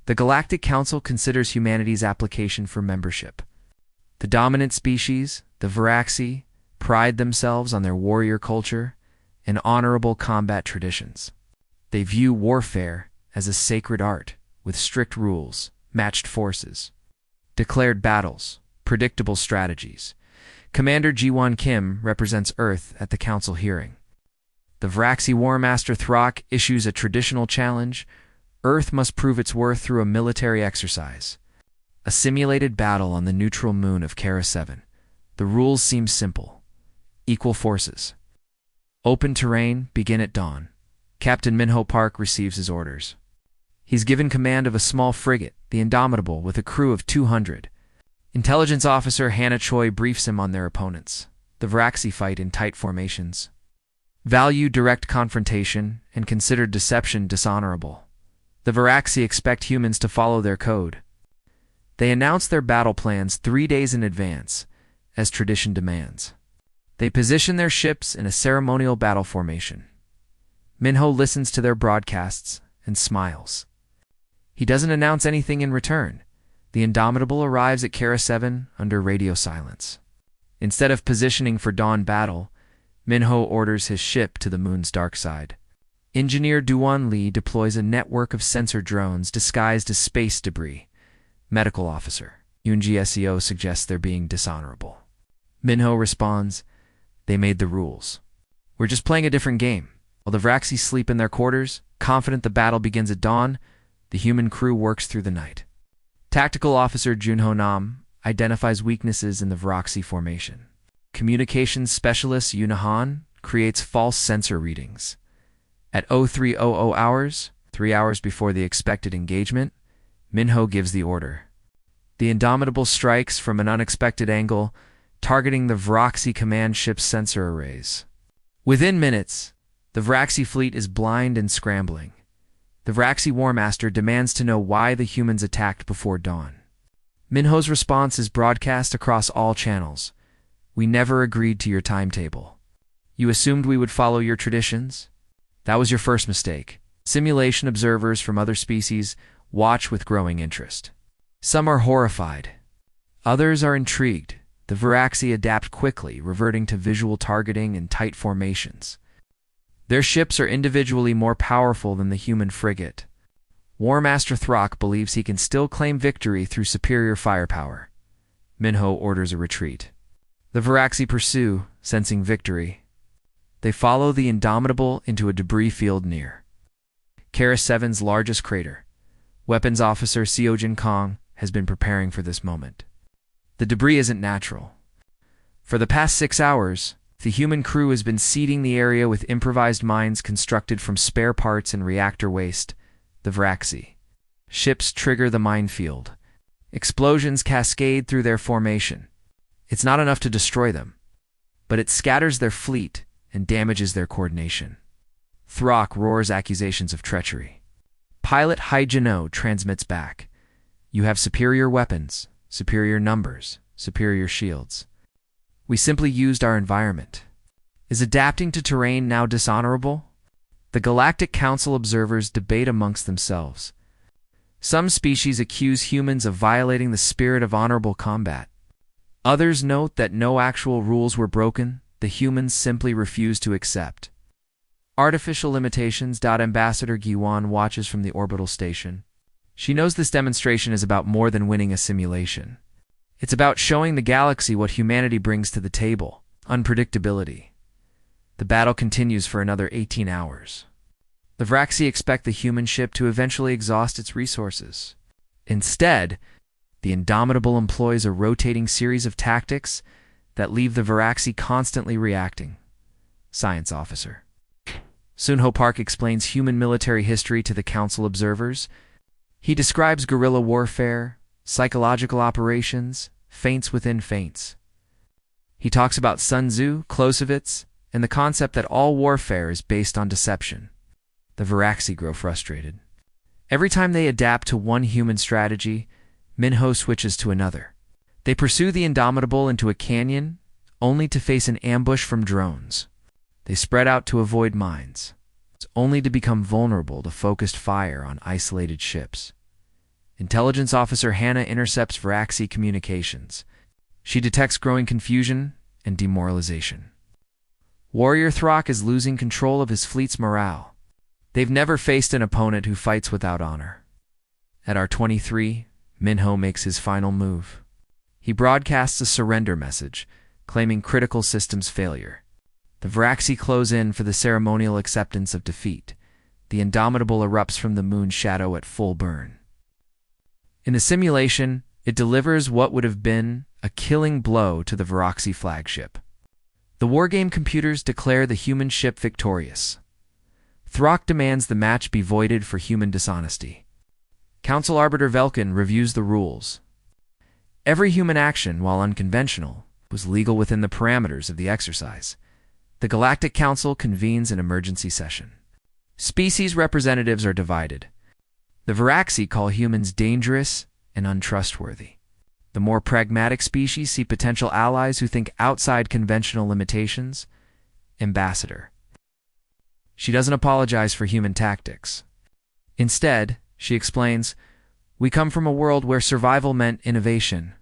The Galactic Council considers humanity's application for membership. The dominant species, the Varaxi, pride themselves on their warrior culture and honorable combat traditions. They view warfare as a sacred art, with strict rules, matched forces, declared battles, predictable strategies. Commander Ji-won Kim represents Earth at the council hearing. The Varaxi War Master Throck issues a traditional challenge. Earth must prove its worth through a military exercise. A simulated battle on the neutral moon of Kara 7. The rules seem simple. Equal forces. Open terrain, begin at dawn. Captain Minho Park receives his orders. He's given command of a small frigate, the Indomitable, with a crew of 200. Intelligence Officer Hannah Choi briefs him on their opponents. The Varaxi fight in tight formations. Value direct confrontation and consider deception dishonorable. The Varaxi expect humans to follow their code. They announce their battle plans 3 days in advance, as tradition demands. They position their ships in a ceremonial battle formation. Minho listens to their broadcasts and smiles. He doesn't announce anything in return. The Indomitable arrives at Kara 7 under radio silence. Instead of positioning for dawn battle, Minho orders his ship to the moon's dark side. Engineer Duan Lee deploys a network of sensor drones disguised as space debris. Medical Officer Yoonji Seo suggests they're being dishonorable. Minho responds, "They made the rules. We're just playing a different game." While the Varaxi sleep in their quarters, confident the battle begins at dawn, the human crew works through the night. Tactical Officer Junho Nam identifies weaknesses in the Varaxi formation. Communications Specialist Yuna Han creates false sensor readings. At 0300 hours, 3 hours before the expected engagement, Minho gives the order. The Indomitable strikes from an unexpected angle, targeting the Varaxi command ship's sensor arrays. Within minutes, the Varaxi fleet is blind and scrambling. The Varaxi War Master demands to know why the humans attacked before dawn. Minho's response is broadcast across all channels. "We never agreed to your timetable. You assumed we would follow your traditions? That was your first mistake." Simulation observers from other species watch with growing interest. Some are horrified. Others are intrigued. The Varaxi adapt quickly, reverting to visual targeting and tight formations. Their ships are individually more powerful than the human frigate. War Master Throck believes he can still claim victory through superior firepower. Minho orders a retreat. The Varaxi pursue, sensing victory. They follow the Indomitable into a debris field near Kara 7's largest crater. Weapons Officer Seojin Kong has been preparing for this moment. The debris isn't natural. For the past 6 hours, the human crew has been seeding the area with improvised mines constructed from spare parts and reactor waste. The Varaxi ships trigger the minefield. Explosions cascade through their formation. It's not enough to destroy them, but it scatters their fleet and damages their coordination. Throck roars accusations of treachery. Pilot Hai Jino transmits back. "You have superior weapons, superior numbers, superior shields. We simply used our environment." Is adapting to terrain now dishonorable? The Galactic Council observers debate amongst themselves. Some species accuse humans of violating the spirit of honorable combat. Others note that no actual rules were broken, the humans simply refused to accept. Artificial limitations. Ambassador Giwan watches from the orbital station. She knows this demonstration is about more than winning a simulation. It's about showing the galaxy what humanity brings to the table: unpredictability. The battle continues for another 18 hours. The Varaxi expect the human ship to eventually exhaust its resources. Instead, the Indomitable employs a rotating series of tactics that leave the Varaxi constantly reacting. Science Officer Sunho Park explains human military history to the Council observers. He describes guerrilla warfare, psychological operations, feints within feints. He talks about Sun Tzu, Clausewitz, and the concept that all warfare is based on deception. The Varaxi grow frustrated. Every time they adapt to one human strategy, Minho switches to another. They pursue the Indomitable into a canyon, only to face an ambush from drones. They spread out to avoid mines, only to become vulnerable to focused fire on isolated ships. Intelligence Officer Hannah intercepts Varaxi communications. She detects growing confusion and demoralization. Warrior Throck is losing control of his fleet's morale. They've never faced an opponent who fights without honor. At R23, Minho makes his final move. He broadcasts a surrender message, claiming critical systems failure. The Varaxi close in for the ceremonial acceptance of defeat. The Indomitable erupts from the moon's shadow at full burn. In the simulation, it delivers what would have been a killing blow to the Varaxi flagship. The wargame computers declare the human ship victorious. Throck demands the match be voided for human dishonesty. Council Arbiter Velkin reviews the rules. Every human action, while unconventional, was legal within the parameters of the exercise. The Galactic Council convenes an emergency session. Species representatives are divided. The Varaxi call humans dangerous and untrustworthy. The more pragmatic species see potential allies who think outside conventional limitations. Ambassador. She doesn't apologize for human tactics. Instead, she explains, "We come from a world where survival meant innovation,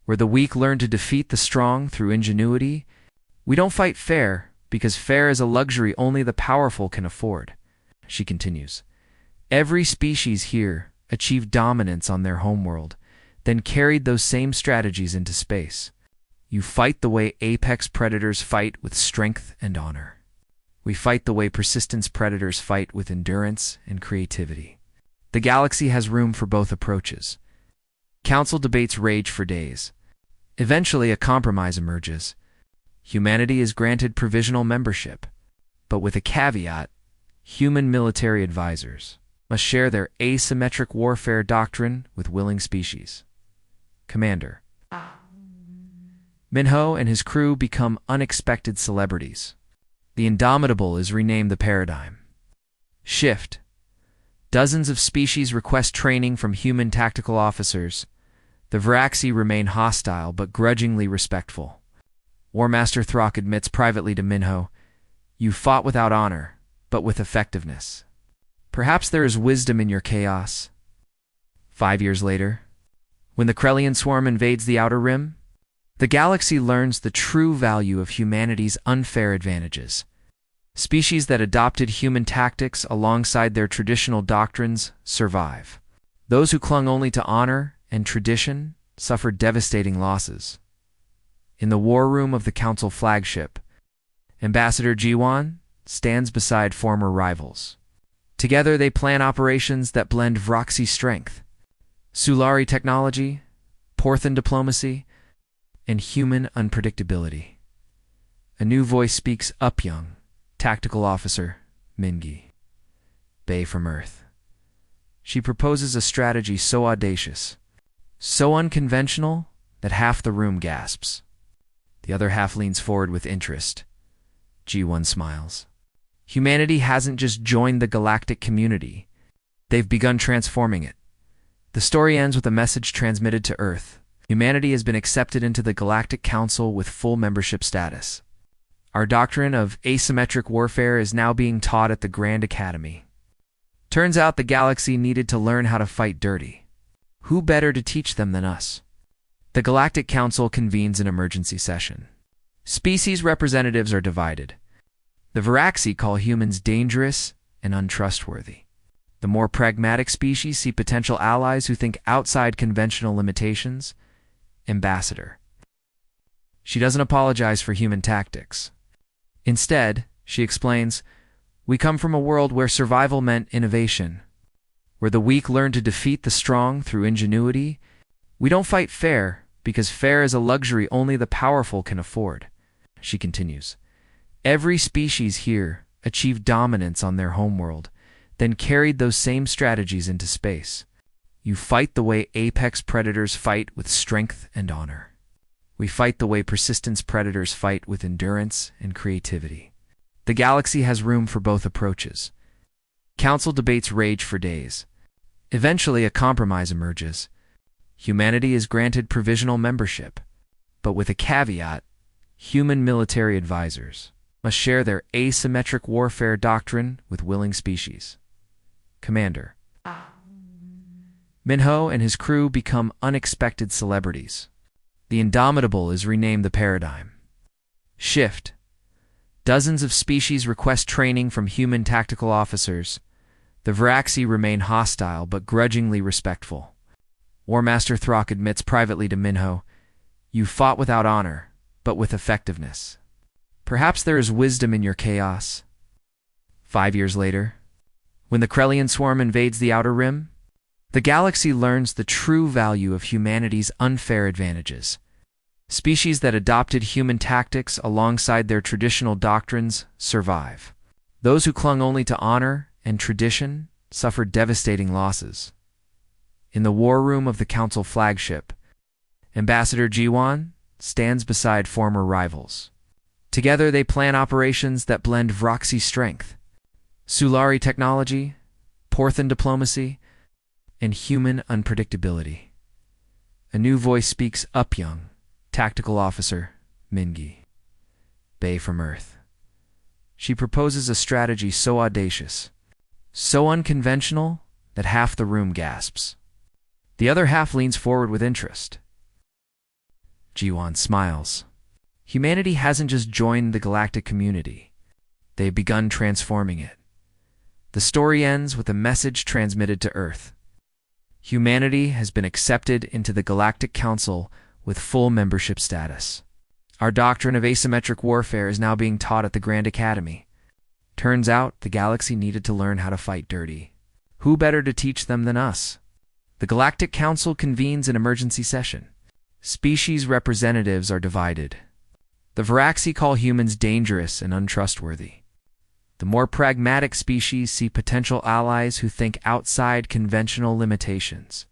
where the weak learn to defeat the strong through ingenuity. We don't fight fair, because fair is a luxury only the powerful can afford." She continues, "Every species here achieved dominance on their homeworld, then carried those same strategies into space. You fight the way apex predators fight with strength and honor. We fight the way persistence predators fight with endurance and creativity. The galaxy has room for both approaches." Council debates rage for days. Eventually, a compromise emerges. Humanity is granted provisional membership, but with a caveat: human military advisors must share their asymmetric warfare doctrine with willing species. Commander. Minho and his crew become unexpected celebrities. The Indomitable is renamed the Paradigm. Shift. Dozens of species request training from human tactical officers. The Varaxi remain hostile but grudgingly respectful. War Master Throck admits privately to Minho, "You fought without honor, but with effectiveness. Perhaps there is wisdom in your chaos." 5 years later, when the Krellian swarm invades the Outer Rim, the galaxy learns the true value of humanity's unfair advantages. Species that adopted human tactics alongside their traditional doctrines survive. Those who clung only to honor and tradition suffered devastating losses. In the war room of the Council flagship, Ambassador Jiwan stands beside former rivals. Together they plan operations that blend Varaxi strength, Sulari technology, Porthan diplomacy, and human unpredictability. A new voice speaks up, young Tactical Officer Mingi, Bay from Earth. She proposes a strategy so audacious, so unconventional, that half the room gasps. The other half leans forward with interest. G1 smiles. Humanity hasn't just joined the galactic community. They've begun transforming it. The story ends with a message transmitted to Earth. Humanity has been accepted into the Galactic Council with full membership status. Our doctrine of asymmetric warfare is now being taught at the Grand Academy. Turns out the galaxy needed to learn how to fight dirty. Who better to teach them than us? The Galactic Council convenes an emergency session. Species representatives are divided. The Varaxi call humans dangerous and untrustworthy. The more pragmatic species see potential allies who think outside conventional limitations. Ambassador. She doesn't apologize for human tactics. Instead, she explains, "We come from a world where survival meant innovation, where the weak learn to defeat the strong through ingenuity. We don't fight fair, because fair is a luxury only the powerful can afford." She continues, "Every species here achieved dominance on their homeworld, then carried those same strategies into space. You fight the way apex predators fight with strength and honor. We fight the way persistence predators fight with endurance and creativity. The galaxy has room for both approaches." Council debates rage for days. Eventually, a compromise emerges. Humanity is granted provisional membership, but with a caveat: human military advisors must share their asymmetric warfare doctrine with willing species. Commander. Minho and his crew become unexpected celebrities. The Indomitable is renamed the Paradigm. Shift. Dozens of species request training from human tactical officers. The Varaxi remain hostile but grudgingly respectful. War Master Throck admits privately to Minho, "You fought without honor, but with effectiveness. Perhaps there is wisdom in your chaos." 5 years later, when the Krellian swarm invades the Outer Rim, the galaxy learns the true value of humanity's unfair advantages. Species that adopted human tactics alongside their traditional doctrines survive. Those who clung only to honor and tradition suffered devastating losses. In the war room of the Council flagship, Ambassador Jiwan stands beside former rivals. Together they plan operations that blend Varaxi strength, Sulari technology, Porthan diplomacy, and human unpredictability. A new voice speaks up, young Tactical Officer Mingi, Bay from Earth. She proposes a strategy so audacious, so unconventional, that half the room gasps. The other half leans forward with interest. Jiwan smiles. Humanity hasn't just joined the galactic community. They've begun transforming it. The story ends with a message transmitted to Earth. Humanity has been accepted into the Galactic Council with full membership status. Our doctrine of asymmetric warfare is now being taught at the Grand Academy. Turns out the galaxy needed to learn how to fight dirty. Who better to teach them than us? The Galactic Council convenes an emergency session. Species representatives are divided. The Varaxi call humans dangerous and untrustworthy. The more pragmatic species see potential allies who think outside conventional limitations.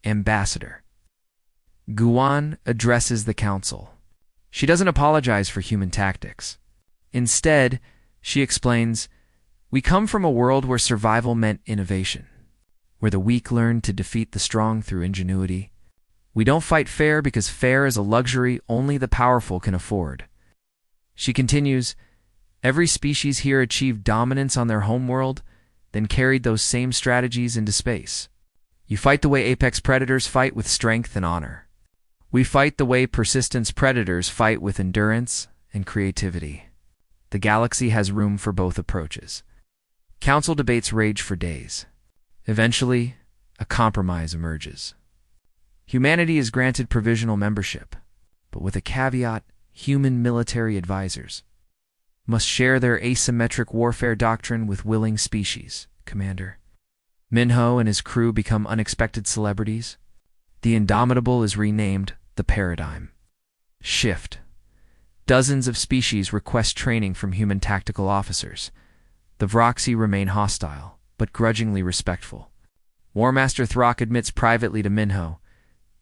Ambassador Guan addresses the council. She doesn't apologize for human tactics. Instead, she explains, "We come from a world where survival meant innovation, where the weak learned to defeat the strong through ingenuity. We don't fight fair because fair is a luxury only the powerful can afford." She continues, "Every species here achieved dominance on their homeworld, then carried those same strategies into space. You fight the way apex predators fight with strength and honor. We fight the way persistence predators fight with endurance and creativity. The galaxy has room for both approaches." Council debates rage for days. Eventually, a compromise emerges. Humanity is granted provisional membership, but with a caveat: human military advisors must share their asymmetric warfare doctrine with willing species. Commander Minho and his crew become unexpected celebrities. The Indomitable is renamed the Paradigm. Shift. Dozens of species request training from human tactical officers. The Varaxi remain hostile, but grudgingly respectful. War Master Throck admits privately to Minho,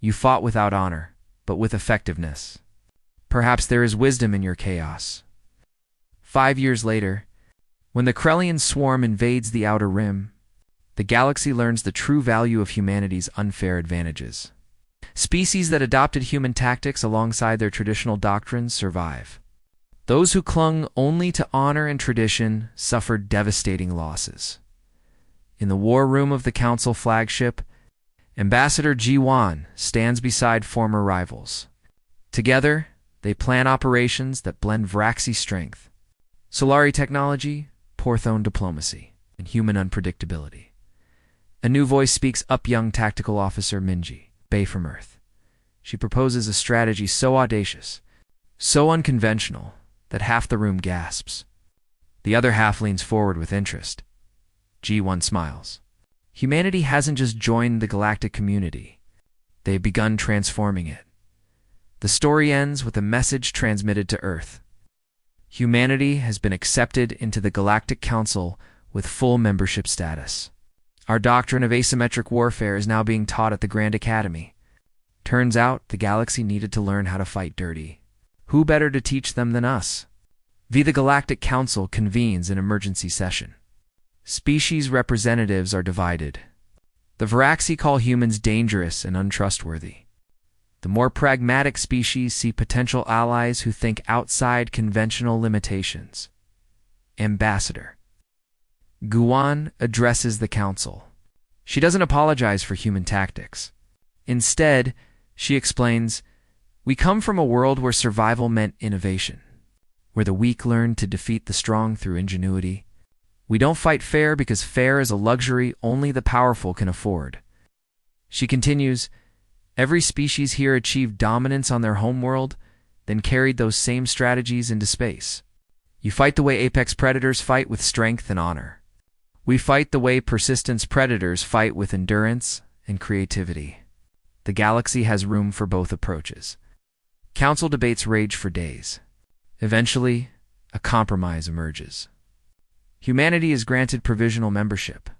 "You fought without honor, but with effectiveness. Perhaps there is wisdom in your chaos." 5 years later, when the Krellian swarm invades the Outer Rim, the galaxy learns the true value of humanity's unfair advantages. Species that adopted human tactics alongside their traditional doctrines survive. Those who clung only to honor and tradition suffered devastating losses. In the war room of the Council flagship, Ambassador Jiwan stands beside former rivals. Together, they plan operations that blend Varaxi strength, Sulari technology, Porthon diplomacy, and human unpredictability. A new voice speaks up, young Tactical Officer Minji, Bay from Earth. She proposes a strategy so audacious, so unconventional, that half the room gasps. The other half leans forward with interest. G1 smiles. Humanity hasn't just joined the galactic community. They've begun transforming it. The story ends with a message transmitted to Earth. Humanity has been accepted into the Galactic Council with full membership status. Our doctrine of asymmetric warfare is now being taught at the Grand Academy. Turns out the galaxy needed to learn how to fight dirty. Who better to teach them than us? The Galactic Council convenes an emergency session. Species representatives are divided. The Varaxi call humans dangerous and untrustworthy. The more pragmatic species see potential allies who think outside conventional limitations. Ambassador Guan addresses the council. She doesn't apologize for human tactics. Instead, she explains, "We come from a world where survival meant innovation, where the weak learned to defeat the strong through ingenuity. We don't fight fair because fair is a luxury only the powerful can afford." She continues, "Every species here achieved dominance on their homeworld, then carried those same strategies into space. You fight the way apex predators fight with strength and honor. We fight the way persistence predators fight with endurance and creativity. The galaxy has room for both approaches." Council debates rage for days. Eventually, a compromise emerges. Humanity is granted provisional membership,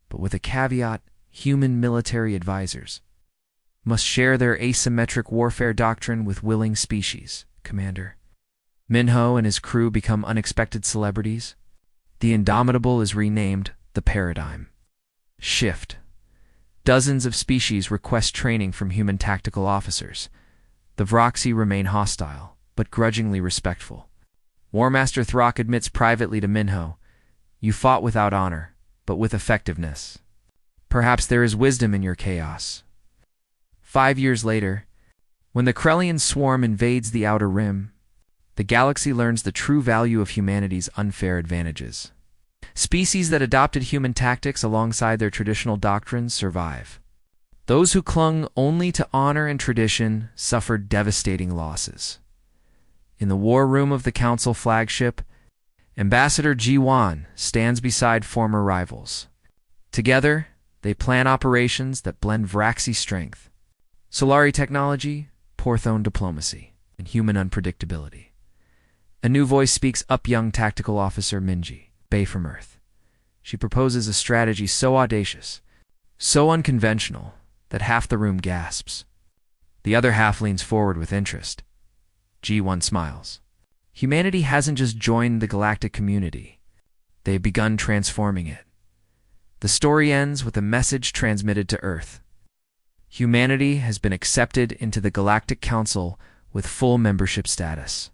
but with a caveat: human military advisors must share their asymmetric warfare doctrine with willing species. Commander Minho and his crew become unexpected celebrities. The Indomitable is renamed the Paradigm Shift. Dozens of species request training from human tactical officers. The Vroxy remain hostile, but grudgingly respectful. War Master Throck admits privately to Minho, "You fought without honor, but with effectiveness. Perhaps there is wisdom in your chaos." 5 years later, when the Krellian swarm invades the Outer Rim, the galaxy learns the true value of humanity's unfair advantages. Species that adopted human tactics alongside their traditional doctrines survive. Those who clung only to honor and tradition suffered devastating losses. In the war room of the Council flagship, Ambassador G1 stands beside former rivals. Together, they plan operations that blend Vraxi strength, Solari technology, Porthone diplomacy, and human unpredictability. A new voice speaks up: young tactical officer Minji, Bay from Earth. She proposes a strategy so audacious, so unconventional, that half the room gasps. The other half leans forward with interest. G1 smiles. Humanity hasn't just joined the galactic community. They've begun transforming it. The story ends with a message transmitted to Earth. Humanity has been accepted into the Galactic Council with full membership status.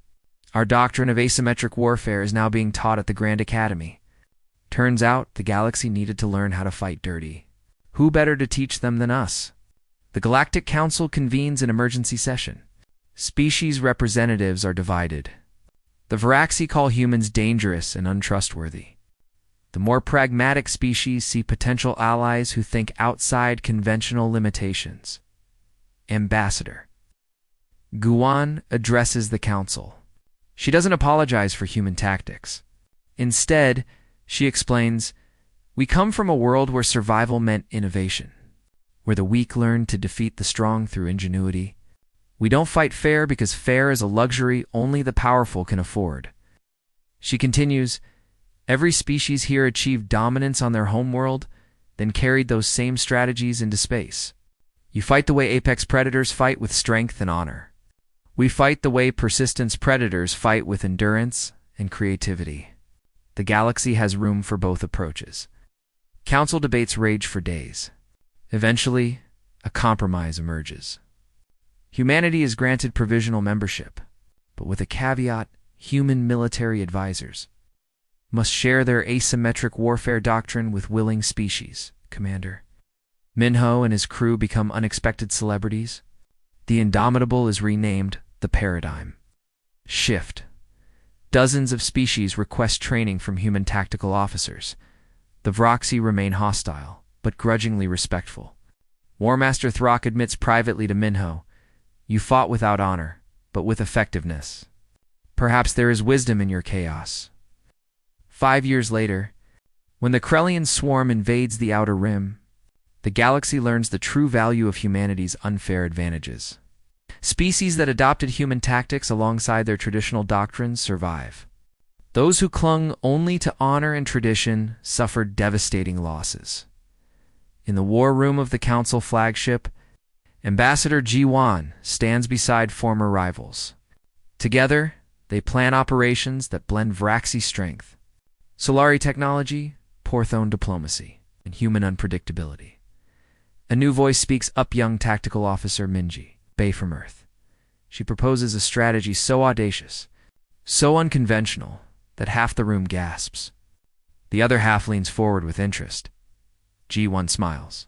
Our doctrine of asymmetric warfare is now being taught at the Grand Academy. Turns out the galaxy needed to learn how to fight dirty. Who better to teach them than us? The Galactic Council convenes an emergency session. Species representatives are divided. The Varaxi call humans dangerous and untrustworthy. The more pragmatic species see potential allies who think outside conventional limitations. Ambassador Guan addresses the council. She doesn't apologize for human tactics. Instead, she explains, "We come from a world where survival meant innovation, where the weak learned to defeat the strong through ingenuity. We don't fight fair because fair is a luxury only the powerful can afford." She continues, "Every species here achieved dominance on their homeworld, then carried those same strategies into space. You fight the way apex predators fight with strength and honor. We fight the way persistence predators fight with endurance and creativity. The galaxy has room for both approaches." Council debates rage for days. Eventually, a compromise emerges. Humanity is granted provisional membership, but with a caveat: human military advisors must share their asymmetric warfare doctrine with willing species. Commander Minho and his crew become unexpected celebrities. The Indomitable is renamed the Paradigm Shift. Dozens of species request training from human tactical officers. The Vroxy remain hostile, but grudgingly respectful. War Master Throck admits privately to Minho, "You fought without honor, but with effectiveness. Perhaps there is wisdom in your chaos." 5 years later, when the Krellian swarm invades the Outer Rim, the galaxy learns the true value of humanity's unfair advantages. Species that adopted human tactics alongside their traditional doctrines survive. Those who clung only to honor and tradition suffered devastating losses. In the war room of the Council flagship, Ambassador G1 stands beside former rivals. Together, they plan operations that blend Vraxi strength, Solari technology, Porthone diplomacy, and human unpredictability. A new voice speaks up: young tactical officer Minji, Bay from Earth. She proposes a strategy so audacious, so unconventional, that half the room gasps. The other half leans forward with interest. G1 smiles.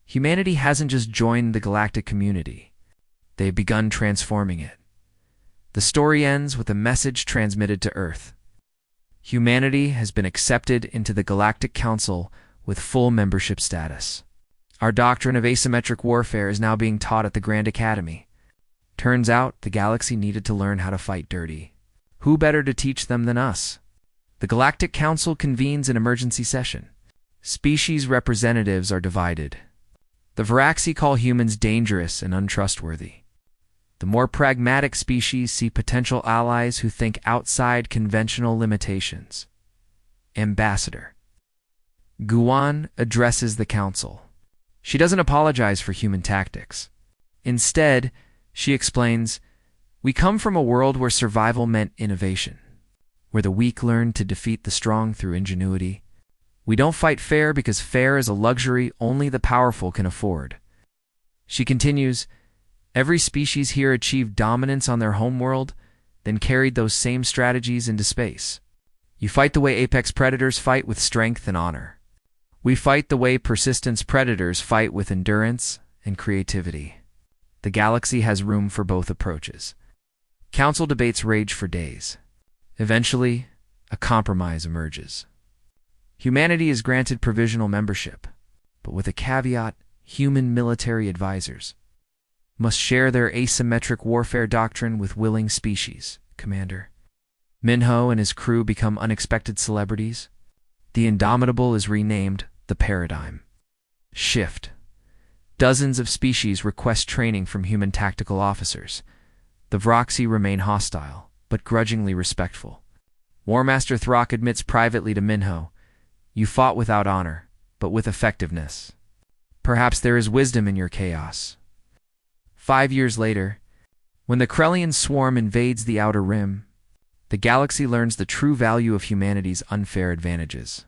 Humanity hasn't just joined the galactic community. They've begun transforming it. The story ends with a message transmitted to Earth. Humanity has been accepted into the Galactic Council with full membership status. Our doctrine of asymmetric warfare is now being taught at the Grand Academy. Turns out the galaxy needed to learn how to fight dirty. Who better to teach them than us? The Galactic Council convenes an emergency session. Species representatives are divided. The Varaxi call humans dangerous and untrustworthy. The more pragmatic species see potential allies who think outside conventional limitations. Ambassador Guan addresses the council. She doesn't apologize for human tactics. Instead, she explains, "We come from a world where survival meant innovation, where the weak learned to defeat the strong through ingenuity. We don't fight fair because fair is a luxury only the powerful can afford." She continues, "Every species here achieved dominance on their homeworld, then carried those same strategies into space. You fight the way apex predators fight with strength and honor. We fight the way persistence predators fight with endurance and creativity. The galaxy has room for both approaches." Council debates rage for days. Eventually, a compromise emerges. Humanity is granted provisional membership, but with a caveat: human military advisors must share their asymmetric warfare doctrine with willing species, Commander. Minho and his crew become unexpected celebrities. The Indomitable is renamed the Paradigm Shift. Dozens of species request training from human tactical officers. The Varaxi remain hostile, but grudgingly respectful. War Master Throck admits privately to Minho, "You fought without honor, but with effectiveness. Perhaps there is wisdom in your chaos." 5 years later, when the Krellian swarm invades the Outer Rim, the galaxy learns the true value of humanity's unfair advantages.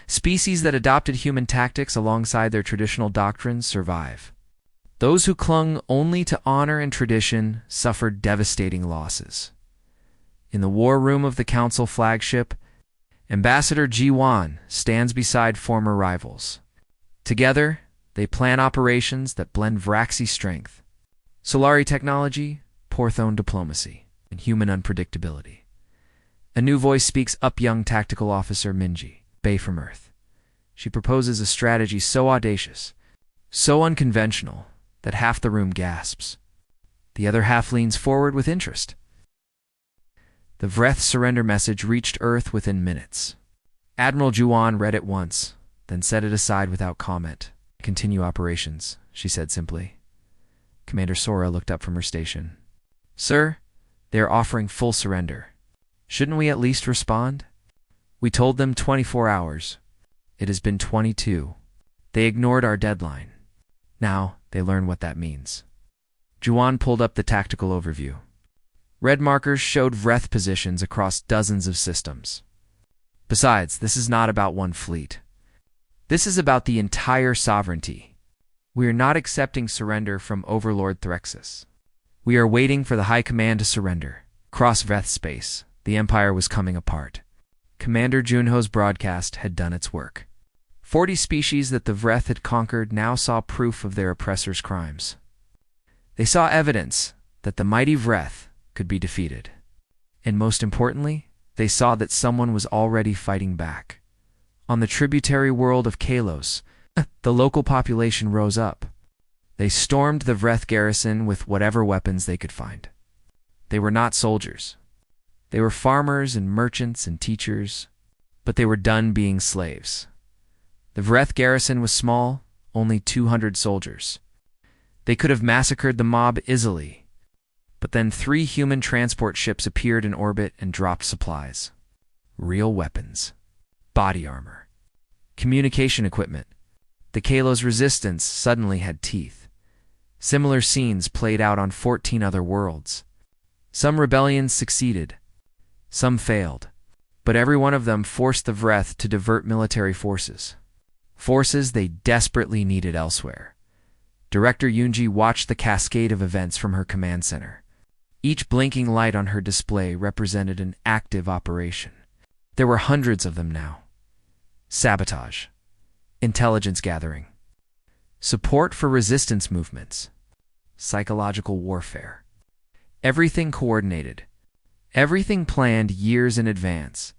Species that adopted human tactics alongside their traditional doctrines survive. Those who clung only to honor and tradition suffered devastating losses. In the war room of the Council flagship, Ambassador G1 stands beside former rivals. Together, they plan operations that blend Varaxi strength, Solari technology, Porthone diplomacy, and human unpredictability. A new voice speaks up: young tactical officer Minji, Bay from Earth. She proposes a strategy so audacious, so unconventional, that half the room gasps. The other half leans forward with interest. The Vreth surrender message reached Earth within minutes. Admiral Juan read it once, then set it aside without comment. "Continue operations," she said simply. Commander Sora looked up from her station. "Sir, they are offering full surrender. Shouldn't we at least respond? We told them 24 hours. It has been 22. They ignored our deadline. Now they learn what that means." Juan pulled up the tactical overview. Red markers showed Vreth positions across dozens of systems. Besides, this is not about one fleet. This is about the entire sovereignty. We are not accepting surrender from Overlord Threxus. We are waiting for the High Command to surrender. Across Vreth space, the Empire was coming apart. Commander Junho's broadcast had done its work. 40 species that the Vreth had conquered now saw proof of their oppressors' crimes. They saw evidence that the mighty Vreth could be defeated. And most importantly, they saw that someone was already fighting back. On the tributary world of Kalos, the local population rose up. They stormed the Vreth garrison with whatever weapons they could find. They were not soldiers. They were farmers and merchants and teachers, but they were done being slaves. The Vreth garrison was small, only 200 soldiers. They could have massacred the mob easily, but then 3 human transport ships appeared in orbit and dropped supplies. Real weapons, body armor, communication equipment. The Kalos resistance suddenly had teeth. Similar scenes played out on 14 other worlds. Some rebellions succeeded, some failed, but every one of them forced the Vreth to divert military forces. Forces they desperately needed elsewhere. Director Yunji watched the cascade of events from her command center. Each blinking light on her display represented an active operation. There were hundreds of them now. Sabotage, Intelligence gathering. Support for resistance movements. Psychological warfare. Everything coordinated. Everything planned years in advance.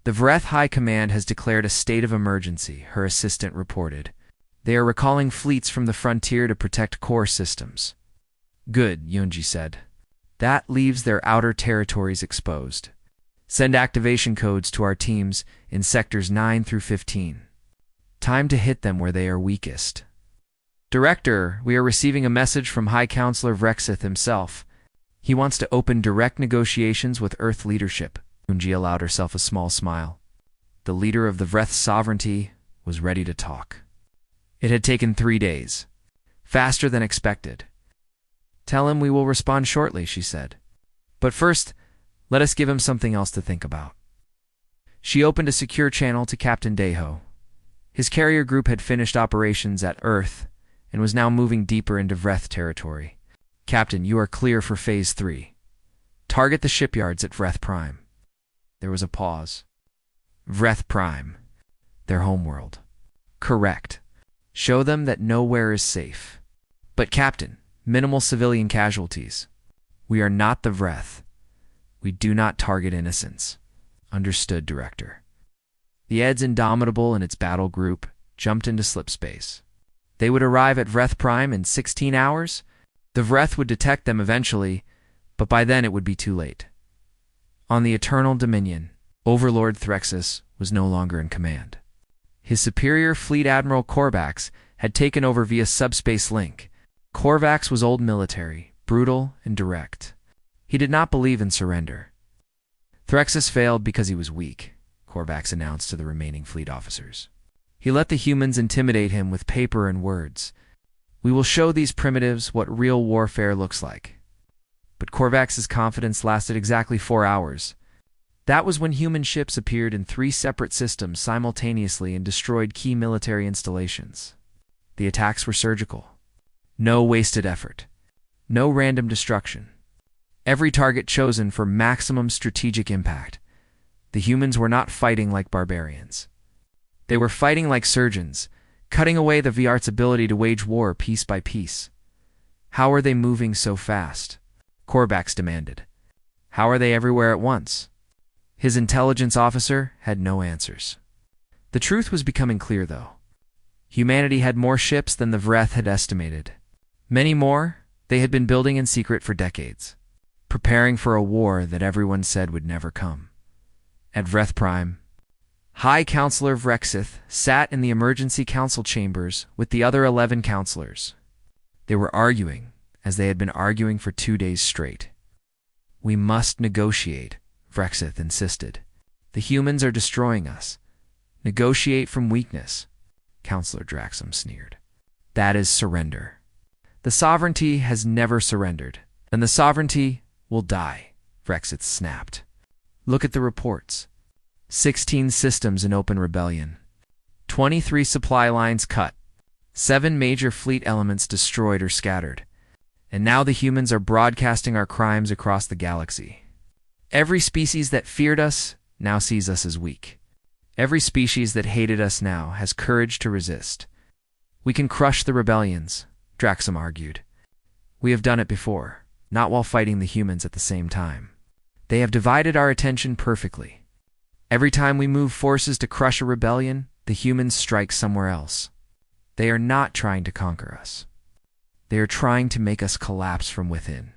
The Vreth High Command has declared a state of emergency, her assistant reported. They are recalling fleets from the frontier to protect core systems. Good, Yunji said. That leaves their outer territories exposed. Send activation codes to our teams in sectors 9 through 15. Time to hit them where they are weakest. Director, we are receiving a message from High Counselor Vrexith himself. He wants to open direct negotiations with Earth leadership. Yunji allowed herself a small smile. The leader of the Vreth sovereignty was ready to talk. It had taken 3 days. Faster than expected. Tell him we will respond shortly, she said. But first, let us give him something else to think about. She opened a secure channel to Captain Deho. His carrier group had finished operations at Earth and was now moving deeper into Vreth territory. Captain, you are clear for Phase 3. Target the shipyards at Vreth Prime. There was a pause. Vreth Prime. Their homeworld. Correct. Show them that nowhere is safe. But Captain, minimal civilian casualties. We are not the Vreth. We do not target innocents. Understood, Director. The Ed's Indomitable and its battle group jumped into slipspace. They would arrive at Vreth Prime in 16 hours. The Vreth would detect them eventually, but by then it would be too late. On the Eternal Dominion, Overlord Threxus was no longer in command. His superior Fleet Admiral Korvax had taken over via subspace link. Korvax was old military, brutal and direct. He did not believe in surrender. Threxus failed because he was weak, Korvax announced to the remaining fleet officers. He let the humans intimidate him with paper and words. We will show these primitives what real warfare looks like. But Korvax's confidence lasted exactly 4 hours. That was when human ships appeared in 3 separate systems simultaneously and destroyed key military installations. The attacks were surgical. No wasted effort. No random destruction. Every target chosen for maximum strategic impact. The humans were not fighting like barbarians. They were fighting like surgeons, cutting away the Vyart's ability to wage war piece by piece. How are they moving so fast? Korvax demanded. How are they everywhere at once? His intelligence officer had no answers. The truth was becoming clear, though. Humanity had more ships than the Vreth had estimated. Many more they had been building in secret for decades, preparing for a war that everyone said would never come. At Vreth Prime, High Counselor Vrexith sat in the emergency council chambers with the other 11 counselors. They were arguing, as they had been arguing for 2 days straight. We must negotiate, Vrexith insisted. The humans are destroying us. Negotiate from weakness, Counselor Draxum sneered. That is surrender. The sovereignty has never surrendered, and the sovereignty will die, Vrexith snapped. Look at the reports. 16 systems in open rebellion. 23 supply lines cut. 7 major fleet elements destroyed or scattered. And now the humans are broadcasting our crimes across the galaxy. Every species that feared us now sees us as weak. Every species that hated us now has courage to resist. We can crush the rebellions, Draxum argued. We have done it before, not while fighting the humans at the same time. They have divided our attention perfectly. Every time we move forces to crush a rebellion, the humans strike somewhere else. They are not trying to conquer us. They are trying to make us collapse from within.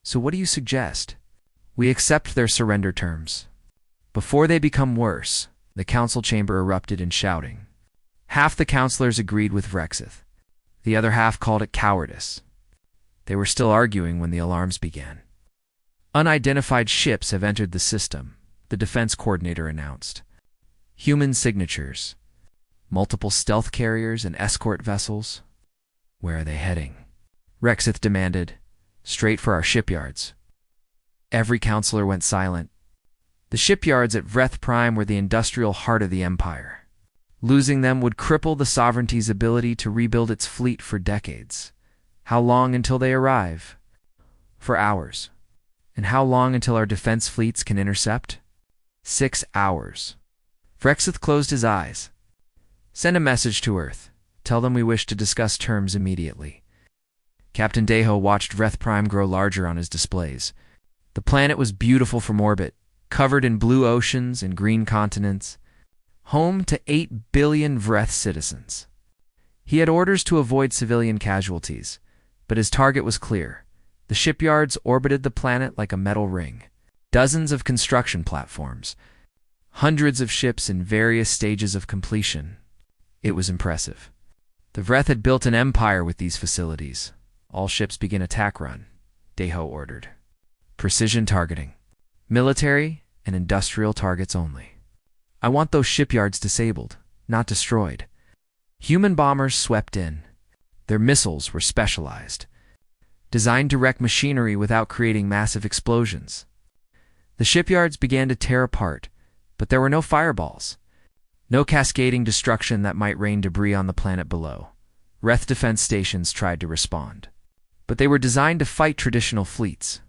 So what do you suggest? We accept their surrender terms. Before they become worse, the council chamber erupted in shouting. Half the counselors agreed with Vrexith. The other half called it cowardice. They were still arguing when the alarms began. Unidentified ships have entered the system, the defense coordinator announced. Human signatures. Multiple stealth carriers and escort vessels. Where are they heading? Vrexith demanded. Straight for our shipyards. Every counselor went silent. The shipyards at Vreth Prime were the industrial heart of the Empire. Losing them would cripple the sovereignty's ability to rebuild its fleet for decades. How long until they arrive? For hours. And how long until our defense fleets can intercept? 6 hours. Vrexith closed his eyes. Send a message to Earth. Tell them we wish to discuss terms immediately. Captain Deho watched Vreth Prime grow larger on his displays. The planet was beautiful from orbit, covered in blue oceans and green continents, home to 8 billion Vreth citizens. He had orders to avoid civilian casualties, but his target was clear. The shipyards orbited the planet like a metal ring. Dozens of construction platforms, hundreds of ships in various stages of completion. It was impressive. The Vreth had built an empire with these facilities. All ships begin attack run, Deho ordered. Precision targeting. Military and industrial targets only. I want those shipyards disabled, not destroyed. Human bombers swept in. Their missiles were specialized, designed to wreck machinery without creating massive explosions. The shipyards began to tear apart, but there were no fireballs. No cascading destruction that might rain debris on the planet below. Vreth defense stations tried to respond, but they were designed to fight traditional fleets.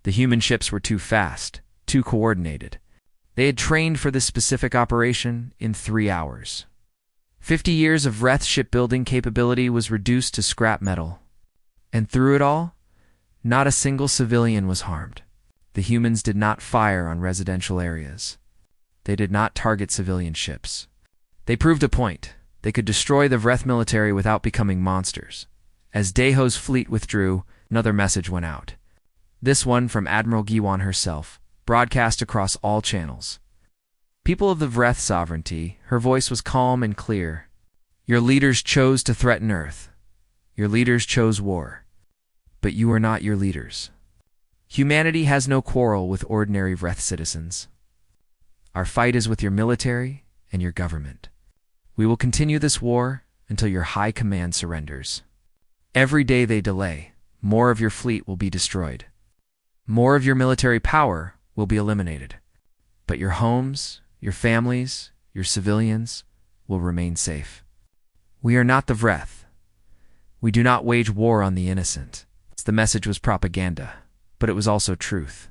The human ships were too fast, too coordinated. They had trained for this specific operation in 3 hours. 50 years of Vreth shipbuilding capability was reduced to scrap metal. And through it all, not a single civilian was harmed. The humans did not fire on residential areas. They did not target civilian ships. They proved a point. They could destroy the Vreth military without becoming monsters. As Deho's fleet withdrew, another message went out. This one from Admiral Giwan herself, broadcast across all channels. People of the Vreth sovereignty, her voice was calm and clear. Your leaders chose to threaten Earth. Your leaders chose war. But you are not your leaders. Humanity has no quarrel with ordinary Vreth citizens. Our fight is with your military and your government. We will continue this war until your high command surrenders. Every day they delay, more of your fleet will be destroyed. More of your military power will be eliminated. But your homes, your families, your civilians will remain safe. We are not the Vreth. We do not wage war on the innocent. The message was propaganda, but it was also truth,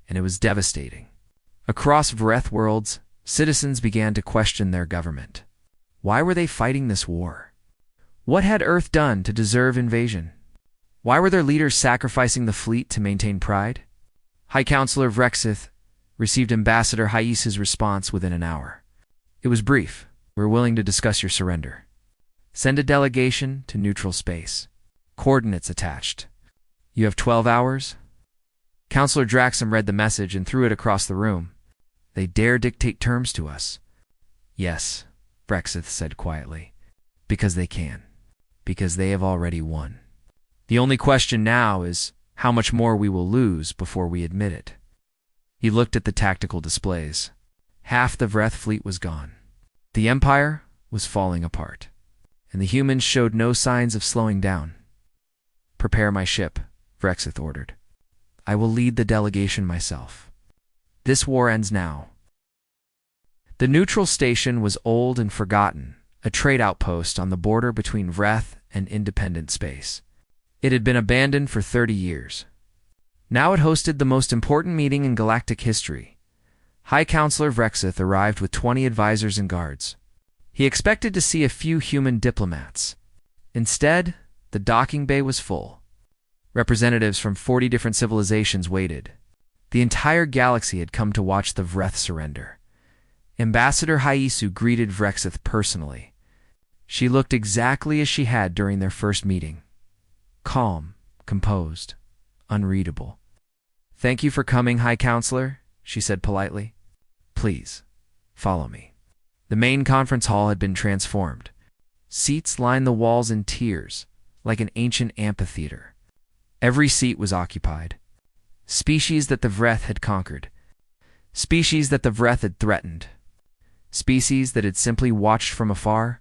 and it was devastating. Across Vreth worlds, citizens began to question their government. Why were they fighting this war? What had Earth done to deserve invasion? Why were their leaders sacrificing the fleet to maintain pride? High Counselor Vrexith received Ambassador Hais's response within an hour. It was brief. We're willing to discuss your surrender. Send a delegation to neutral space. Coordinates attached. You have 12 hours? Counselor Draxum read the message and threw it across the room. They dare dictate terms to us. Yes, Vrexith said quietly. Because they can. Because they have already won. The only question now is how much more we will lose before we admit it. He looked at the tactical displays. Half the Vreth fleet was gone. The Empire was falling apart, and the humans showed no signs of slowing down. Prepare my ship, Vrexith ordered. I will lead the delegation myself. This war ends now. The neutral station was old and forgotten, a trade outpost on the border between Vreth and independent space. It had been abandoned for 30 years. Now it hosted the most important meeting in galactic history. High Counselor Vrexith arrived with 20 advisors and guards. He expected to see a few human diplomats. Instead, the docking bay was full. Representatives from 40 different civilizations waited. The entire galaxy had come to watch the Vreth surrender. Ambassador Haisu greeted Vrexith personally. She looked exactly as she had during their first meeting. Calm, composed, unreadable. Thank you for coming, High Counselor, she said politely. Please, follow me. The main conference hall had been transformed. Seats lined the walls in tiers, like an ancient amphitheater. Every seat was occupied. Species that the Vreth had conquered. Species that the Vreth had threatened. Species that had simply watched from afar.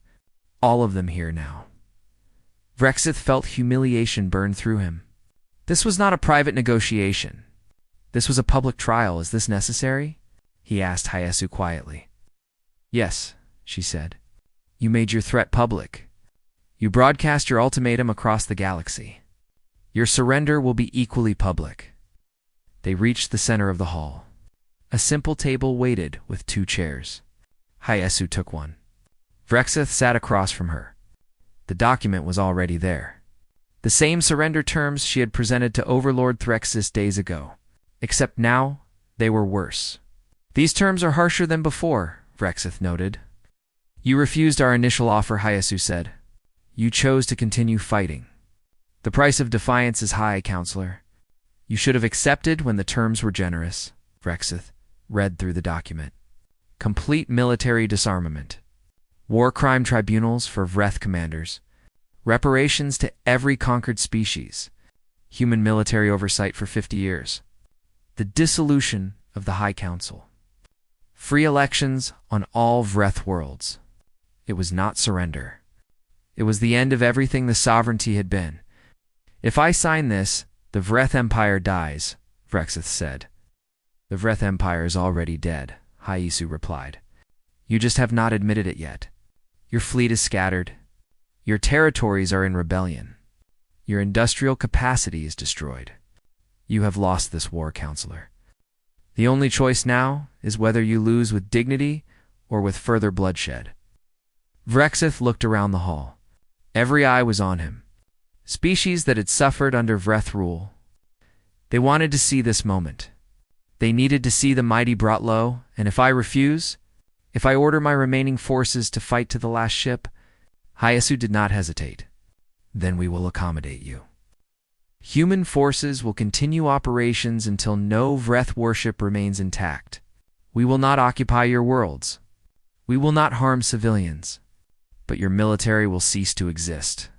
All of them here now. Vrexith felt humiliation burn through him. This was not a private negotiation. This was a public trial. Is this necessary? He asked Hayasu quietly. Yes, she said. You made your threat public. You broadcast your ultimatum across the galaxy. Your surrender will be equally public. They reached the center of the hall. A simple table waited with 2 chairs. Hayasu took one. Vrexith sat across from her. The document was already there. The same surrender terms she had presented to Overlord Threxis days ago, except now they were worse. These terms are harsher than before, Vrexith noted. You refused our initial offer, Hyasu said. You chose to continue fighting. The price of defiance is high, Counselor. You should have accepted when the terms were generous. Vrexith read through the document. Complete military disarmament. War crime tribunals for Vreth commanders. Reparations to every conquered species. Human military oversight for 50 years. The dissolution of the High Council. Free elections on all Vreth worlds. It was not surrender. It was the end of everything the sovereignty had been. If I sign this, the Vreth Empire dies, Vrexith said. The Vreth Empire is already dead, Hyasu replied. You just have not admitted it yet. Your fleet is scattered. Your territories are in rebellion. Your industrial capacity is destroyed. You have lost this war, Counselor. The only choice now is whether you lose with dignity or with further bloodshed. Vrexith looked around the hall. Every eye was on him. Species that had suffered under Vreth rule. They wanted to see this moment. They needed to see the mighty brought low, and if I refuse, if I order my remaining forces to fight to the last ship, Hyasu did not hesitate. Then we will accommodate you. Human forces will continue operations until no Vreth worship remains intact. We will not occupy your worlds. We will not harm civilians. But your military will cease to exist.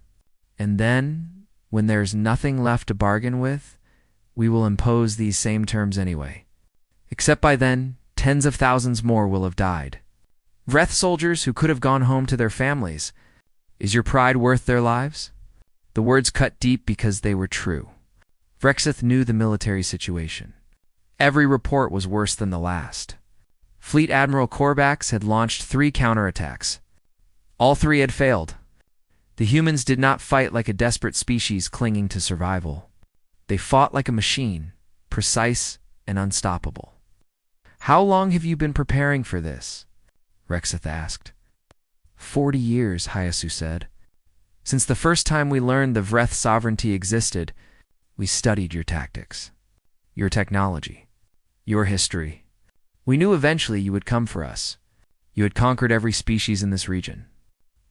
And then, when there's nothing left to bargain with, we will impose these same terms anyway. Except by then, tens of thousands more will have died. Vreth soldiers who could have gone home to their families. Is your pride worth their lives? The words cut deep because they were true. Vrexith knew the military situation. Every report was worse than the last. Fleet Admiral Korvax had launched 3 counterattacks. All 3 had failed. The humans did not fight like a desperate species clinging to survival. They fought like a machine, precise and unstoppable. How long have you been preparing for this? Vrexith asked. 40 years, Hyasu said. Since the first time we learned the Vreth sovereignty existed, we studied your tactics, your technology, your history. We knew eventually you would come for us. You had conquered every species in this region.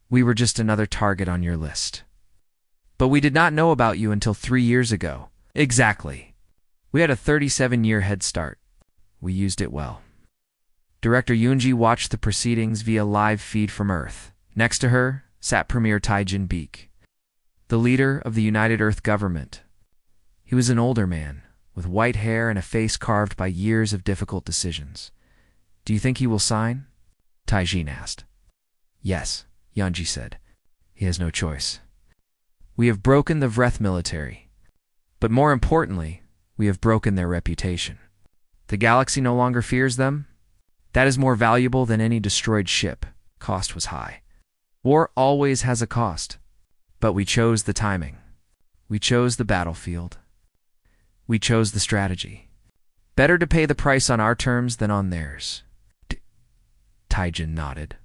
We were just another target on your list. But we did not know about you until 3 years ago. Exactly. We had a 37-year head start. We used it well. Director Yunji watched the proceedings via live feed from Earth. Next to her sat Premier Taijin Beek, the leader of the United Earth government. He was an older man, with white hair and a face carved by years of difficult decisions. Do you think he will sign? Taijin asked. Yes, Yunji said. He has no choice. We have broken the Vreth military. But more importantly, we have broken their reputation. The galaxy no longer fears them. That is more valuable than any destroyed ship. Cost was high. War always has a cost. But we chose the timing. We chose the battlefield. We chose the strategy. Better to pay the price on our terms than on theirs. Taijin nodded.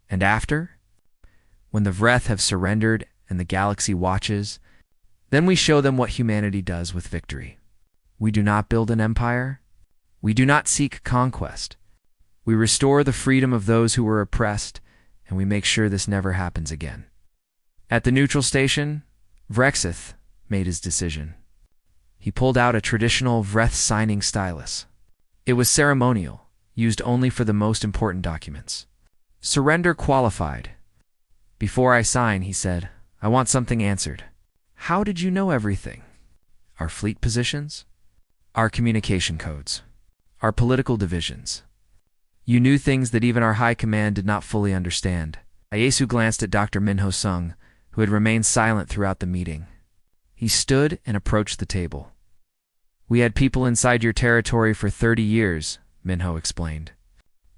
And after? When the Vreth have surrendered and the galaxy watches, then we show them what humanity does with victory. We do not build an empire. We do not seek conquest. We restore the freedom of those who were oppressed, and we make sure this never happens again. At the neutral station, Vrexith made his decision. He pulled out a traditional Vreth signing stylus. It was ceremonial, used only for the most important documents. Surrender qualified. Before I sign, he said, I want something answered. How did you know everything? Our fleet positions? Our communication codes? Our political divisions? You knew things that even our high command did not fully understand. Ieyasu glanced at Dr. Minho Sung, who had remained silent throughout the meeting. He stood and approached the table. We had people inside your territory for 30 years, Minho explained.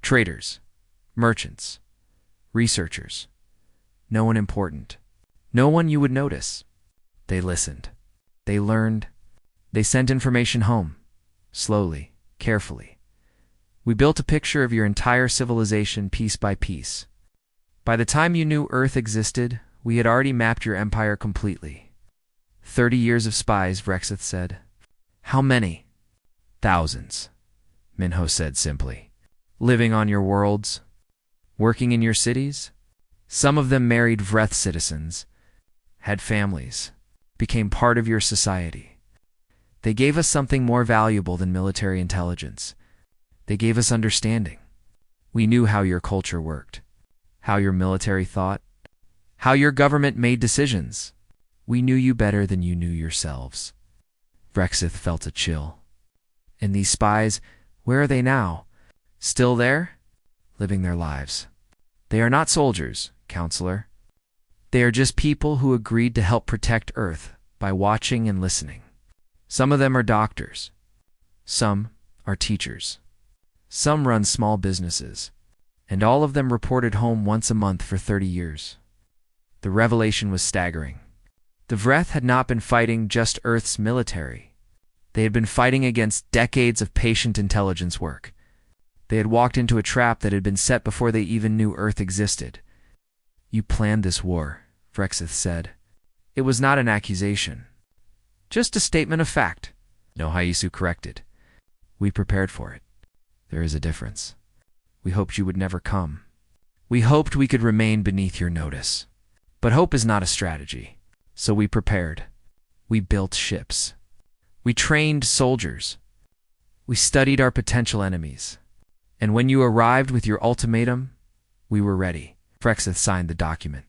Traders, merchants, researchers. No one important. No one you would notice. They listened. They learned. They sent information home. Slowly, carefully. We built a picture of your entire civilization piece by piece. By the time you knew Earth existed, we had already mapped your empire completely. 30 years of spies, Vrexith said. How many? Thousands, Minho said simply. Living on your worlds, working in your cities. Some of them married Vreth citizens, had families, became part of your society. They gave us something more valuable than military intelligence. They gave us understanding. We knew how your culture worked, how your military thought, how your government made decisions. We knew you better than you knew yourselves. Vrexith felt a chill. And these spies, where are they now? Still there? Living their lives. They are not soldiers, counselor. They are just people who agreed to help protect Earth by watching and listening. Some of them are doctors. Some are teachers. Some run small businesses. And all of them reported home once a month for 30 years. The revelation was staggering. The Vreth had not been fighting just Earth's military. They had been fighting against decades of patient intelligence work. They had walked into a trap that had been set before they even knew Earth existed. You planned this war, Vrexith said. It was not an accusation. Just a statement of fact. No, Hyasu corrected. We prepared for it. There is a difference. We hoped you would never come. We hoped we could remain beneath your notice. But hope is not a strategy. So we prepared. We built ships. We trained soldiers. We studied our potential enemies. And when you arrived with your ultimatum, we were ready. Vrexith signed the document.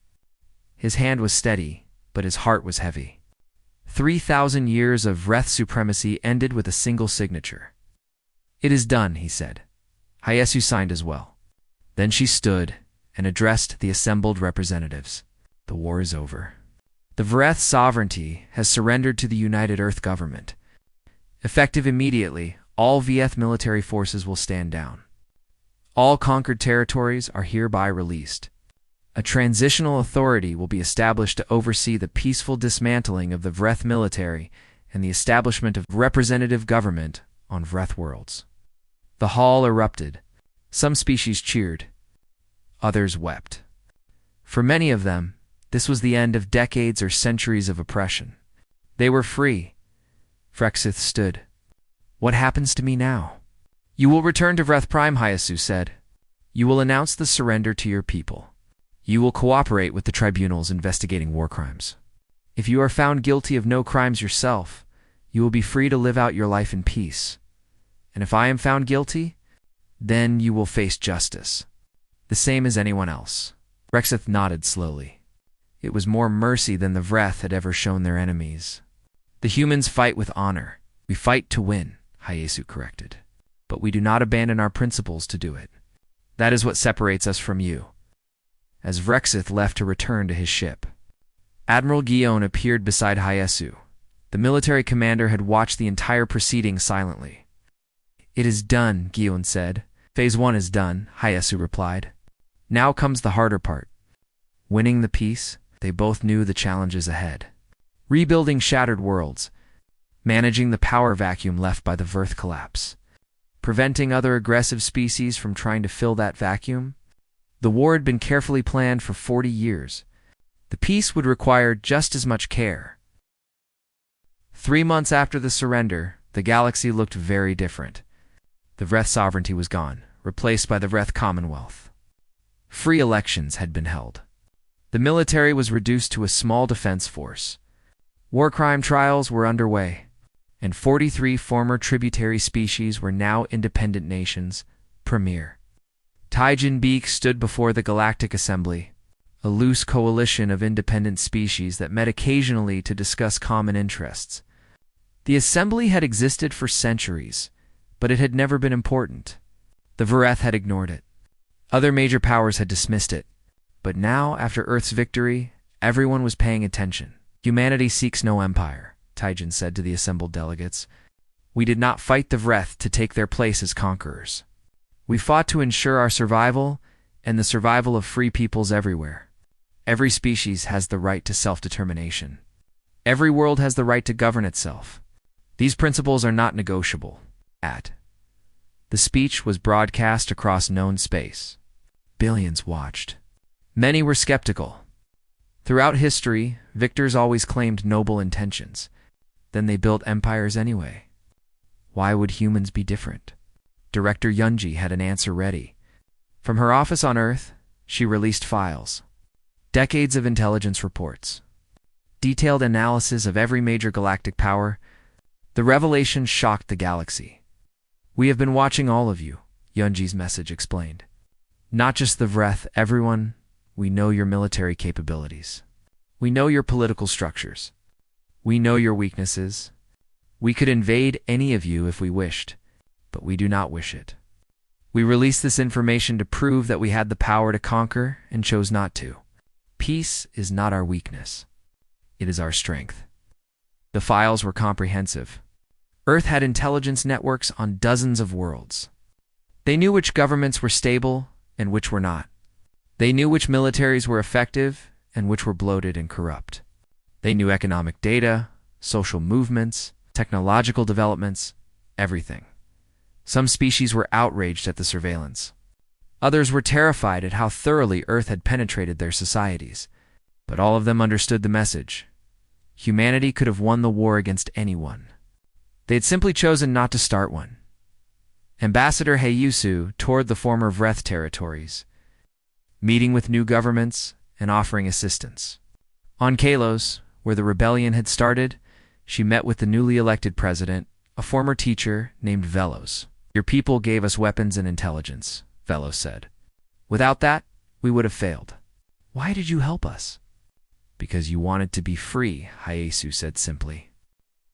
His hand was steady, but his heart was heavy. 3,000 years of Vreth supremacy ended with a single signature. It is done, he said. Hyasu signed as well. Then she stood and addressed the assembled representatives. The war is over. The Vreth sovereignty has surrendered to the United Earth government. Effective immediately, all Vieth military forces will stand down. All conquered territories are hereby released. A transitional authority will be established to oversee the peaceful dismantling of the Vreth military and the establishment of representative government on Vreth worlds. The hall erupted. Some species cheered. Others wept. For many of them, this was the end of decades or centuries of oppression. They were free. Vrexith stood. What happens to me now? You will return to Vreth Prime, Hyasu said. You will announce the surrender to your people. You will cooperate with the tribunals investigating war crimes. If you are found guilty of no crimes yourself, you will be free to live out your life in peace. And if I am found guilty, then you will face justice, the same as anyone else. Vrexith nodded slowly. It was more mercy than the Vreth had ever shown their enemies. The humans fight with honor. We fight to win, Hyasu corrected. But we do not abandon our principles to do it. That is what separates us from you. As Vrexith left to return to his ship, Admiral Guion appeared beside Hyasu. The military commander had watched the entire proceeding silently. It is done, Guion said. Phase 1 is done, Hyasu replied. Now comes the harder part. Winning the peace, they both knew the challenges ahead. Rebuilding shattered worlds, managing the power vacuum left by the Vreth collapse, preventing other aggressive species from trying to fill that vacuum. The war had been carefully planned for 40 years. The peace would require just as much care. 3 months after the surrender, the galaxy looked very different. The Vreth sovereignty was gone, replaced by the Vreth Commonwealth. Free elections had been held. The military was reduced to a small defense force. War crime trials were underway, and 43 former tributary species were now independent nations, premier. Taijin Beak stood before the Galactic Assembly, a loose coalition of independent species that met occasionally to discuss common interests. The Assembly had existed for centuries, but it had never been important. The Vreth had ignored it. Other major powers had dismissed it. But now, after Earth's victory, everyone was paying attention. Humanity seeks no empire, Taijin said to the assembled delegates. We did not fight the Vreth to take their place as conquerors. We fought to ensure our survival and the survival of free peoples everywhere. Every species has the right to self-determination. Every world has the right to govern itself. These principles are not negotiable. The speech was broadcast across known space. Billions watched. Many were skeptical. Throughout history, victors always claimed noble intentions. Then they built empires anyway. Why would humans be different? Director Yunji had an answer ready. From her office on Earth, she released files. Decades of intelligence reports. Detailed analysis of every major galactic power. The revelation shocked the galaxy. "We have been watching all of you," Yunji's message explained. "Not just the Vreth, everyone. We know your military capabilities. We know your political structures. We know your weaknesses. We could invade any of you if we wished, but we do not wish it. We released this information to prove that we had the power to conquer and chose not to. Peace is not our weakness. It is our strength." The files were comprehensive. Earth had intelligence networks on dozens of worlds. They knew which governments were stable and which were not. They knew which militaries were effective and which were bloated and corrupt. They knew economic data, social movements, technological developments, everything. Some species were outraged at the surveillance. Others were terrified at how thoroughly Earth had penetrated their societies. But all of them understood the message. Humanity could have won the war against anyone. They had simply chosen not to start one. Ambassador Heiyusu toured the former Vreth territories, meeting with new governments and offering assistance. On Kalos, where the rebellion had started, she met with the newly elected president, a former teacher named Velos. "Your people gave us weapons and intelligence," Velos said. "Without that, we would have failed." "Why did you help us?" "Because you wanted to be free," Heiyusu said simply.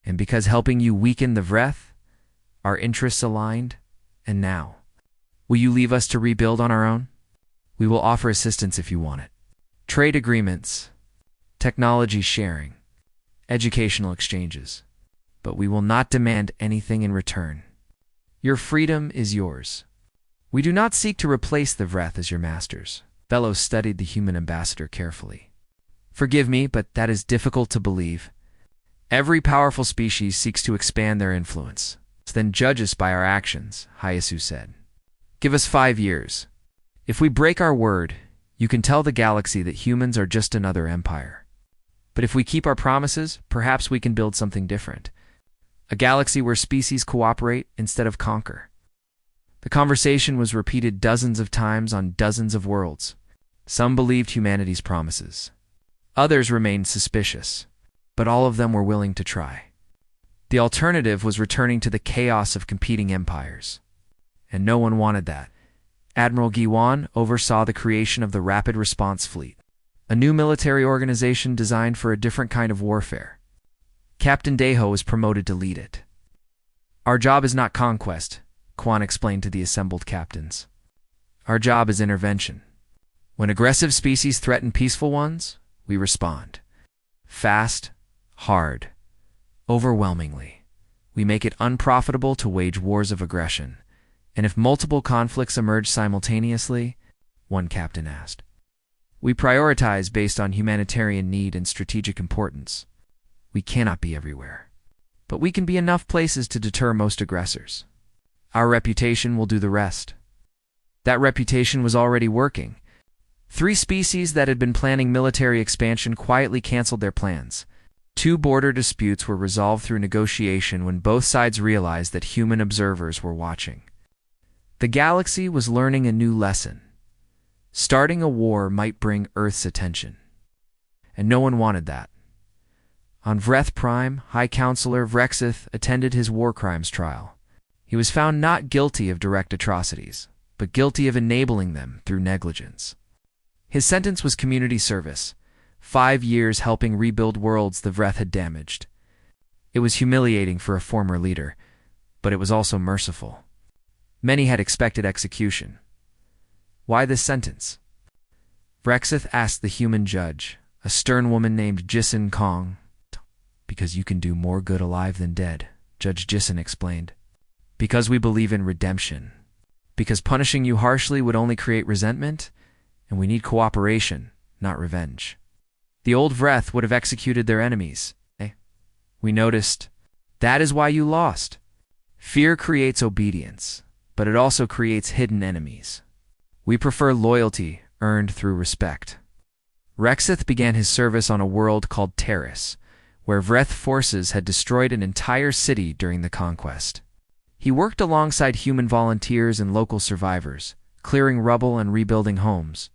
"And because helping you weakened the Vreth, our interests aligned, and now. Will you leave us to rebuild on our own? We will offer assistance if you want it. Trade agreements, technology sharing, educational exchanges. But we will not demand anything in return. Your freedom is yours. We do not seek to replace the Vreth as your masters." Velos studied the human ambassador carefully. "Forgive me, but that is difficult to believe. Every powerful species seeks to expand their influence. Then judge us by our actions," Heiyusu said. "Give us 5 years. If we break our word, you can tell the galaxy that humans are just another empire. But if we keep our promises, perhaps we can build something different. A galaxy where species cooperate instead of conquer." The conversation was repeated dozens of times on dozens of worlds. Some believed humanity's promises. Others remained suspicious, but all of them were willing to try. The alternative was returning to the chaos of competing empires. And no one wanted that. Admiral Giwan oversaw the creation of the Rapid Response Fleet, a new military organization designed for a different kind of warfare. Captain Deho was promoted to lead it. "Our job is not conquest," Kwan explained to the assembled captains. "Our job is intervention. When aggressive species threaten peaceful ones, we respond. Fast, hard, overwhelmingly. We make it unprofitable to wage wars of aggression. And if multiple conflicts emerge simultaneously," one captain asked, "we prioritize based on humanitarian need and strategic importance. We cannot be everywhere. But we can be enough places to deter most aggressors. Our reputation will do the rest." That reputation was already working. 3 species that had been planning military expansion quietly canceled their plans. 2 border disputes were resolved through negotiation when both sides realized that human observers were watching. The galaxy was learning a new lesson. Starting a war might bring Earth's attention. And no one wanted that. On Vreth Prime, High Counselor Vrexith attended his war crimes trial. He was found not guilty of direct atrocities, but guilty of enabling them through negligence. His sentence was community service, 5 years helping rebuild worlds the Vreth had damaged. It was humiliating for a former leader, but it was also merciful. Many had expected execution. Why this sentence? Vrexith asked the human judge, a stern woman named Jisun Kong. "Because you can do more good alive than dead," Judge Jisun explained. "Because we believe in redemption. Because punishing you harshly would only create resentment, and we need cooperation, not revenge. The old Vreth would have executed their enemies. We noticed. That is why you lost. Fear creates obedience, but it also creates hidden enemies. We prefer loyalty, earned through respect. Rexith began his service on a world called Terrace, where Vreth forces had destroyed an entire city during the conquest. He worked alongside human volunteers and local survivors, clearing rubble and rebuilding homes.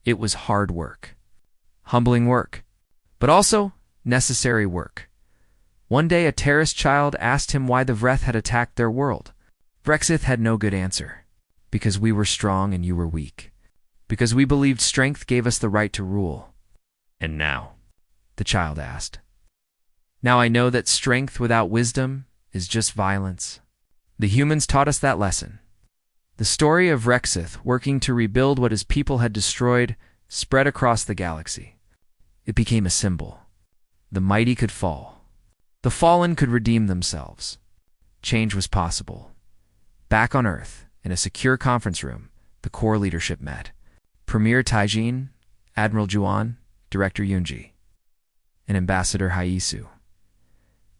It was hard work. Humbling work, but also necessary work. One day a Terrace child asked him why the Vreth had attacked their world. Rexith had no good answer. Because we were strong and you were weak. Because we believed strength gave us the right to rule. And now? The child asked. Now I know that strength without wisdom is just violence. The humans taught us that lesson. The story of Rexith working to rebuild what his people had destroyed spread across the galaxy. It became a symbol. The mighty could fall. The fallen could redeem themselves. Change was possible. Back on Earth, in a secure conference room, the core leadership met. Premier Taijin, Admiral Juan, Director Yunji, and Ambassador Haisu.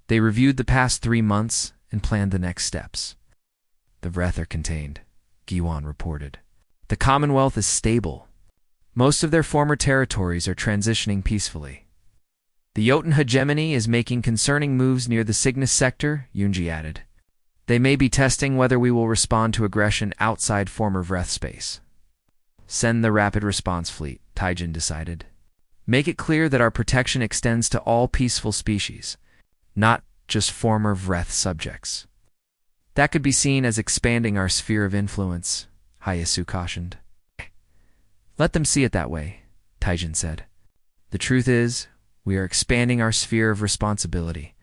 They reviewed the past 3 months and planned the next steps. The Vreth are contained, Giwan reported. The Commonwealth is stable. Most of their former territories are transitioning peacefully. The Jotun hegemony is making concerning moves near the Cygnus sector, Yunji added. They may be testing whether we will respond to aggression outside former Vreth space. Send the rapid response fleet, Taijin decided. Make it clear that our protection extends to all peaceful species, not just former Vreth subjects. That could be seen as expanding our sphere of influence, Haisu cautioned. Let them see it that way, Taijin said. The truth is, we are expanding our sphere of responsibility.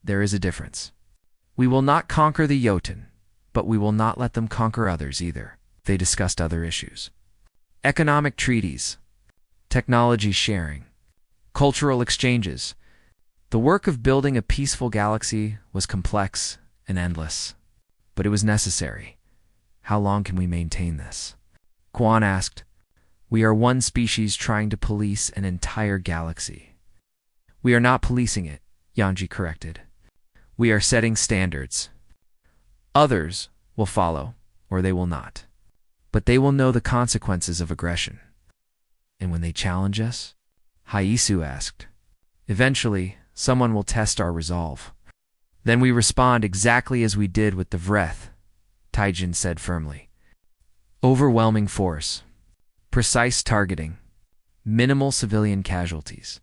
There is a difference. We will not conquer the Jotun, but we will not let them conquer others either. They discussed other issues. Economic treaties, technology sharing, cultural exchanges. The work of building a peaceful galaxy was complex and endless, but it was necessary. How long can we maintain this? Quan asked. We are one species trying to police an entire galaxy. We are not policing it, Yanji corrected. We are setting standards. Others will follow, or they will not. But they will know the consequences of aggression. And when they challenge us? Haisu asked. Eventually, someone will test our resolve. Then we respond exactly as we did with the Vreth, Taijin said firmly. Overwhelming force. Precise targeting. Minimal civilian casualties.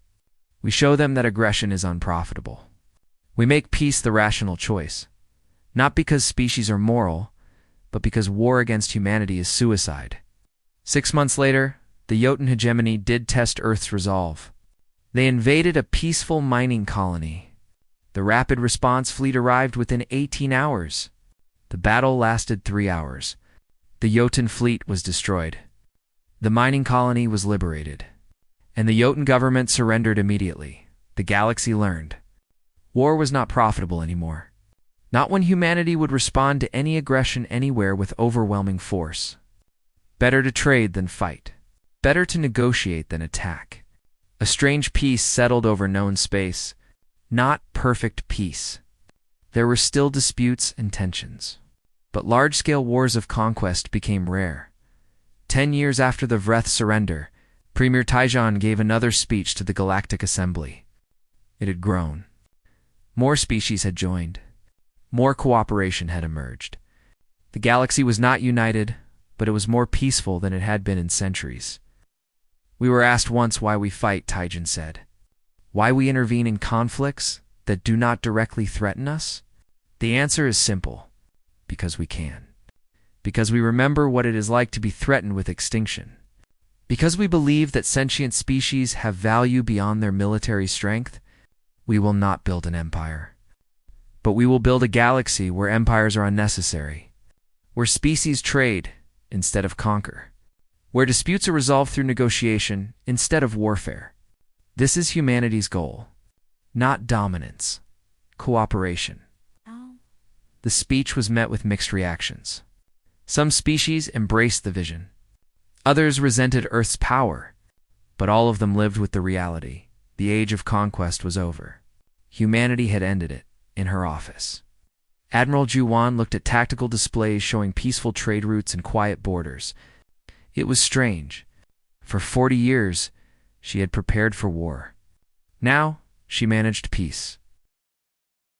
We show them that aggression is unprofitable. We make peace the rational choice. Not because species are moral, but because war against humanity is suicide. 6 months later, the Jotun hegemony did test Earth's resolve. They invaded a peaceful mining colony. The rapid response fleet arrived within 18 hours. The battle lasted 3 hours. The Jotun fleet was destroyed. The mining colony was liberated. And the Jotun government surrendered immediately. The galaxy learned. War was not profitable anymore. Not when humanity would respond to any aggression anywhere with overwhelming force. Better to trade than fight. Better to negotiate than attack. A strange peace settled over known space. Not perfect peace. There were still disputes and tensions. But large-scale wars of conquest became rare. 10 years after the Vreth surrender, Premier Taijin gave another speech to the Galactic Assembly. It had grown. More species had joined. More cooperation had emerged. The galaxy was not united, but it was more peaceful than it had been in centuries. We were asked once why we fight, Taijin said. Why we intervene in conflicts that do not directly threaten us? The answer is simple. Because we can. Because we remember what it is like to be threatened with extinction. Because we believe that sentient species have value beyond their military strength, we will not build an empire. But we will build a galaxy where empires are unnecessary, where species trade instead of conquer, where disputes are resolved through negotiation instead of warfare. This is humanity's goal, not dominance, cooperation. The speech was met with mixed reactions. Some species embraced the vision. Others resented Earth's power, but all of them lived with the reality. The age of conquest was over. Humanity had ended it in her office. Admiral Juwan looked at tactical displays showing peaceful trade routes and quiet borders. It was strange. For 40 years, she had prepared for war. Now, she managed peace.